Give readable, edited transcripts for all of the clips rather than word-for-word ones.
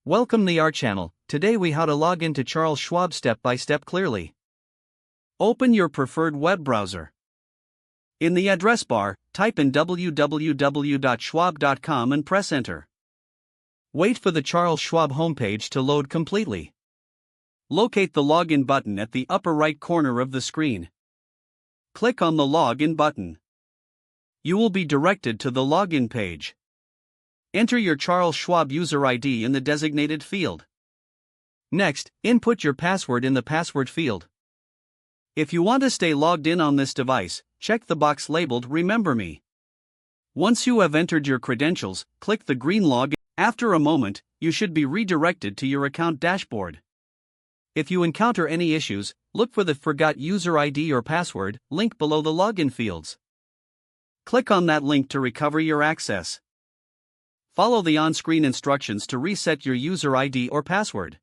Welcome to our channel. Today we how to log into Charles Schwab step by step clearly. Open your preferred web browser. In the address bar, type in www.schwab.com and press enter. Wait for the Charles Schwab homepage to load completely. Locate the login button at the upper right corner of the screen. Click on the login button. You will be directed to the login page. Enter your Charles Schwab user ID in the designated field. Next, input your password in the password field. If you want to stay logged in on this device, check the box labeled Remember Me. Once you have entered your credentials, click the green login. After a moment, you should be redirected to your account dashboard. If you encounter any issues, look for the Forgot User ID or Password link below the login fields. Click on that link to recover your access. Follow the on-screen instructions to reset your user ID or password.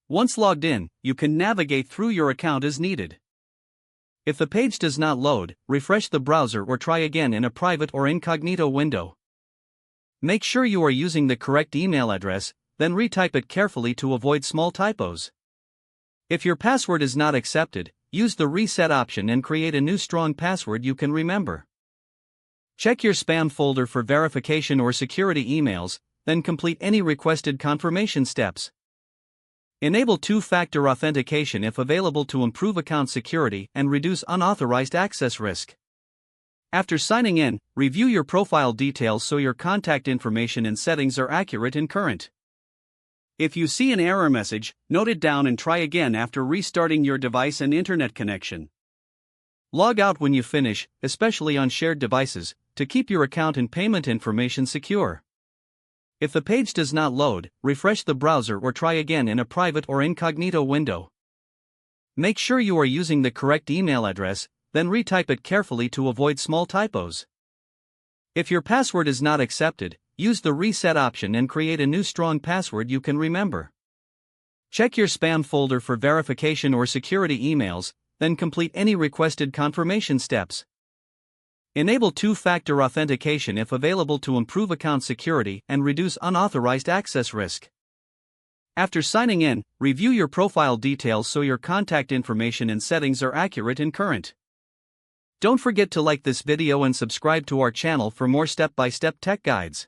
Once logged in, you can navigate through your account as needed. If the page does not load, refresh the browser or try again in a private or incognito window. Make sure you are using the correct email address, then retype it carefully to avoid small typos. If your password is not accepted, use the reset option and create a new strong password you can remember. Check your spam folder for verification or security emails, then complete any requested confirmation steps. Enable two-factor authentication if available to improve account security and reduce unauthorized access risk. After signing in, review your profile details so your contact information and settings are accurate and current. If you see an error message, note it down and try again after restarting your device and internet connection. Log out when you finish, especially on shared devices, to keep your account and payment information secure. If the page does not load, refresh the browser or try again in a private or incognito window. Make sure you are using the correct email address, then retype it carefully to avoid small typos. If your password is not accepted, use the reset option and create a new strong password you can remember. Check your spam folder for verification or security emails, then complete any requested confirmation steps. Enable two-factor authentication if available to improve account security and reduce unauthorized access risk. After signing in, review your profile details so your contact information and settings are accurate and current. Don't forget to like this video and subscribe to our channel for more step-by-step tech guides.